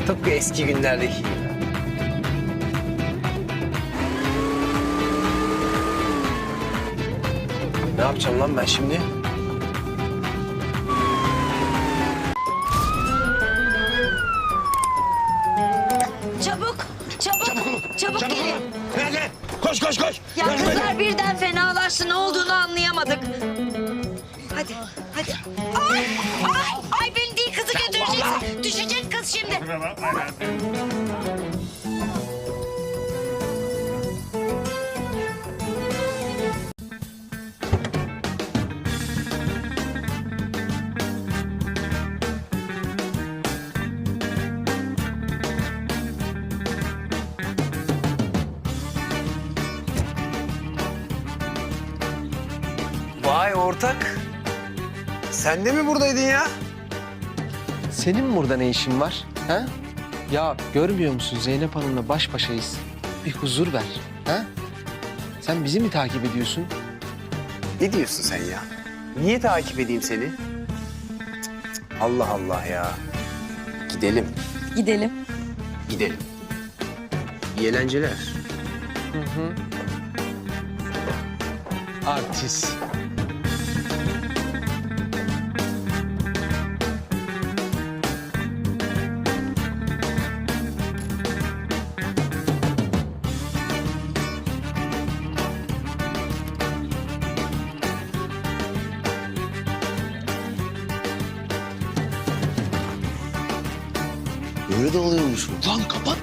Tıpkı eski günlerdeki gibi. Ne yapacağım lan ben şimdi? Çabuk gelin. Nerede? Koş koş koş. Ya kızlar birden fenalaştı. Ne olduğunu anlayamadık. Hadi. Ay beni değil kızı götüreceksin. Düşecek kız şimdi. Vay ortak. Sen de mi buradaydın ya? Senin burada ne işin var? Ha? Ya görmüyor musun Zeynep Hanım'la baş başayız. Bir huzur ver. Ha? Sen bizi mi takip ediyorsun? Ne diyorsun sen ya? Niye takip edeyim seni? Allah Allah ya. Gidelim. Gidelim. Gidelim. İyi eğlenceler. Artist. Öyle de oluyormuş bu. Lan kapat.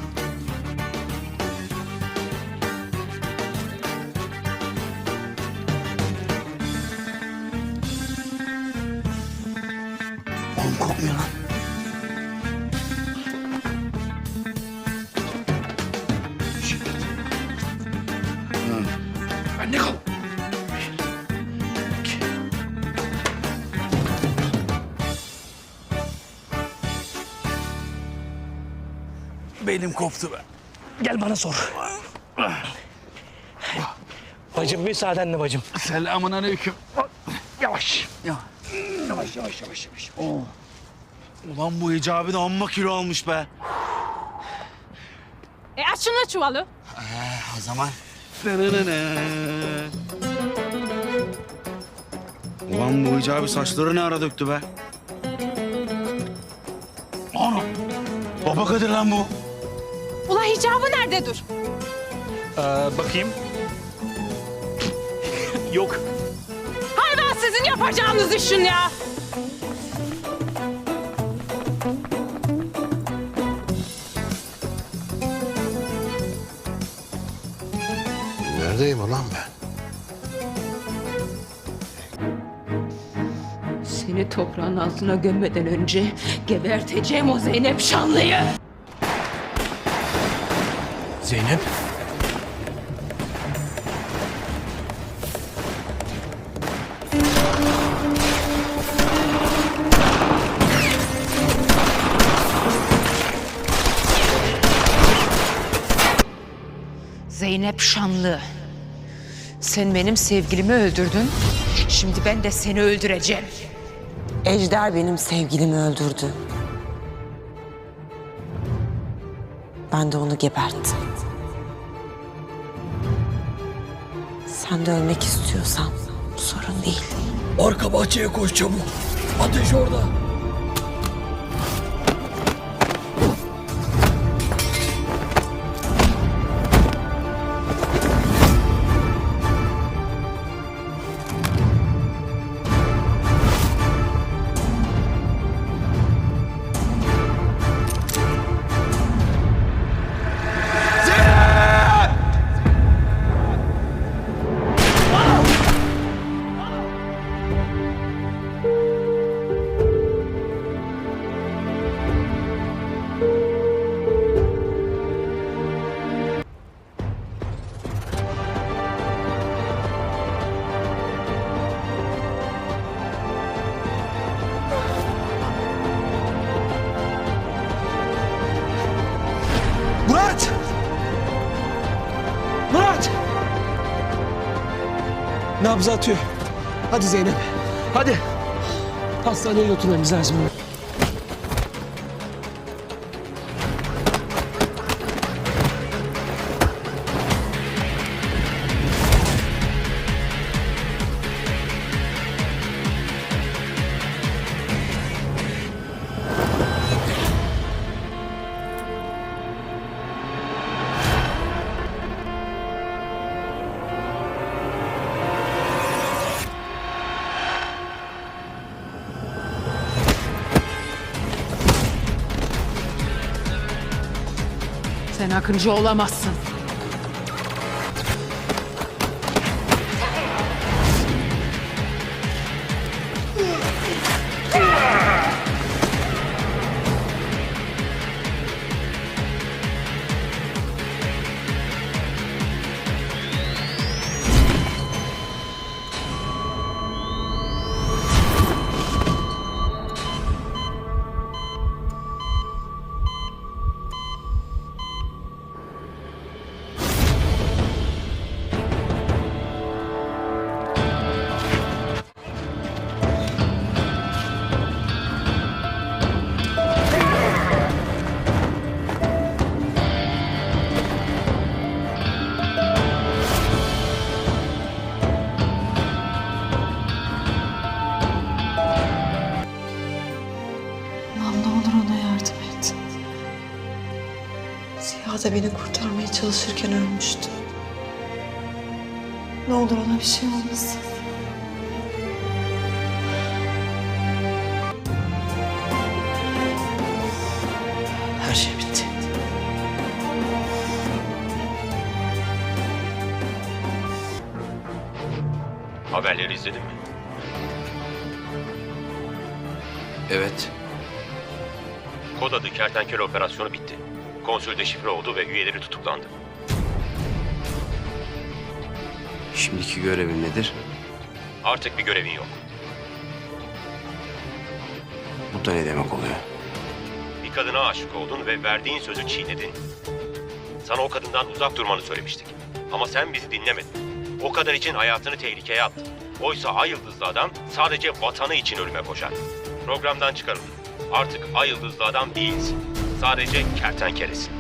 Oğlum kopmuyor lan. Anne kal. Belim koptu be. Gel bana sor. Bacım müsaadenle bacım. Selamun aleyküm. Yavaş. Yavaş. Ulan bu hicabi de amma kilo almış be. Aç şunu çuvalı. O zaman. Ulan bu hicabi saçları ne ara döktü be? Ana. Baba Kadir lan bu. Ula hicabı nerede dur? Bakayım. Yok. Hay ben sizin yapacağınız işin ya. Neredeyim ulan ben? Seni toprağın altına gömmeden önce geberteceğim o Zeynep Şanlı'yı. Zeynep. Zeynep Şanlı. Sen benim sevgilimi öldürdün. Şimdi ben de seni öldüreceğim. Ejder benim sevgilimi öldürdü. Ben de onu geberttim. Sen de ölmek istiyorsan sorun değil. Arka bahçeye koş çabuk. Ateş orada. Murat! Murat! Nabzı atıyor. Hadi Zeynep. Hadi. Hastaneye götürmemiz lazım. Sen Akıncı olamazsın. Allah'ım ne olur ona yardım et. Ziya da beni kurtarmaya çalışırken ölmüştü. Ne olur ona bir şey olmasın. Her şey bitti. Haberleri izledin mi? Evet. Kod adı Kertenkele operasyonu bitti. Konsül deşifre oldu ve üyeleri tutuklandı. Şimdiki görevin nedir? Artık bir görevin yok. Bu da ne demek oluyor? Bir kadına aşık oldun ve verdiğin sözü çiğnedin. Sana o kadından uzak durmanı söylemiştik. Ama sen bizi dinlemedin. O kadar için hayatını tehlikeye attın. Oysa Ay Yıldızlı adam sadece vatanı için ölüme koşar. Programdan çıkarıldın. Artık Ay Yıldızlı adam değilsin. Sadece kertenkelesin.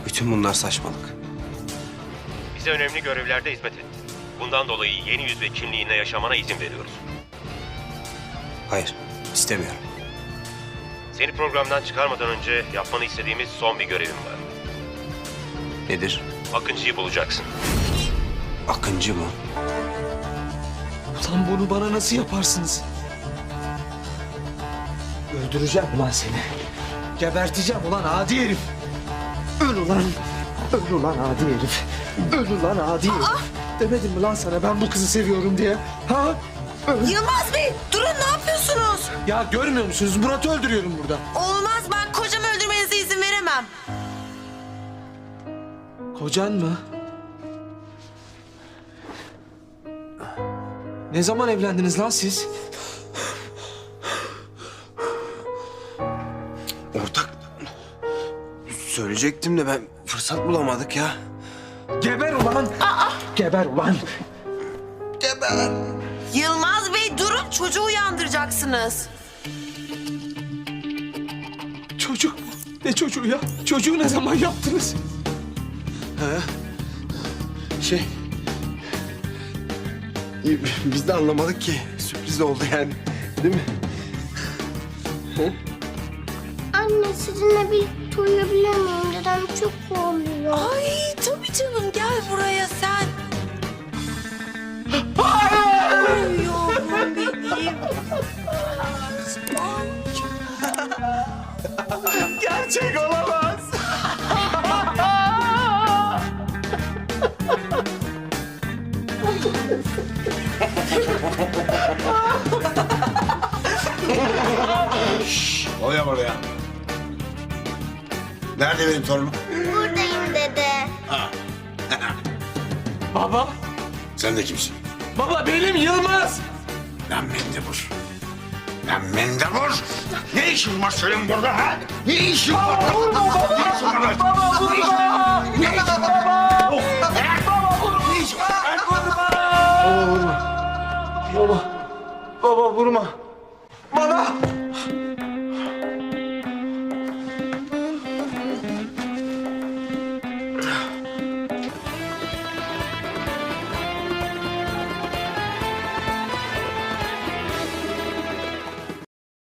Bütün bunlar saçmalık. Bize önemli görevlerde hizmet ettin. Bundan dolayı yeni yüz ve kimliğinle yaşamana izin veriyoruz. Hayır, istemiyorum. Seni programdan çıkarmadan önce yapmanı istediğimiz son bir görevim var. Nedir? Akıncı'yı bulacaksın. Akıncı mı? Ulan bunu bana nasıl yaparsınız? Öldüreceğim ulan seni. Geberteceğim ulan adi herif. Öl ulan. Öl ulan adi herif. Öl ulan adi herif. Demedim mi lan sana ben bu kızı seviyorum diye? Ha? Yılmaz Bey durun ne yapıyorsunuz? Ya görmüyor musunuz? Murat'ı öldürüyorum burada. Olmaz ben kocamı öldürmenize izin veremem. Kocan mı? Ne zaman evlendiniz lan siz? Ortak. Söyleyecektim de ben fırsat bulamadık ya. Geber ulan! Geber ulan! Geber! Yılmaz Bey durun çocuğu uyandıracaksınız. Çocuk mu? Ne çocuğu ya? Çocuğu ne zaman yaptınız? Şey... Biz de anlamadık ki. Sürpriz oldu yani. Değil mi? Anne sizinle birlikte uyuyabilir miyim? Dedem çok ağlıyor. Ay tabii canım gel buraya sen. Yavrum benim. Gerçek olamaz. Oluyor buraya. Nerede benim torunum? Buradayım dede. Baba! Sen de kimsin? Baba benim Yılmaz! Lan mendebur. Lan mendebur. Ne işin var senin burada ha? Ne işin var? Ne işin var? Baba vurma! Ne işin var? Baba! Baba vurma! Ne işin var? Baba vurma! Baba! Baba vurma! Baba!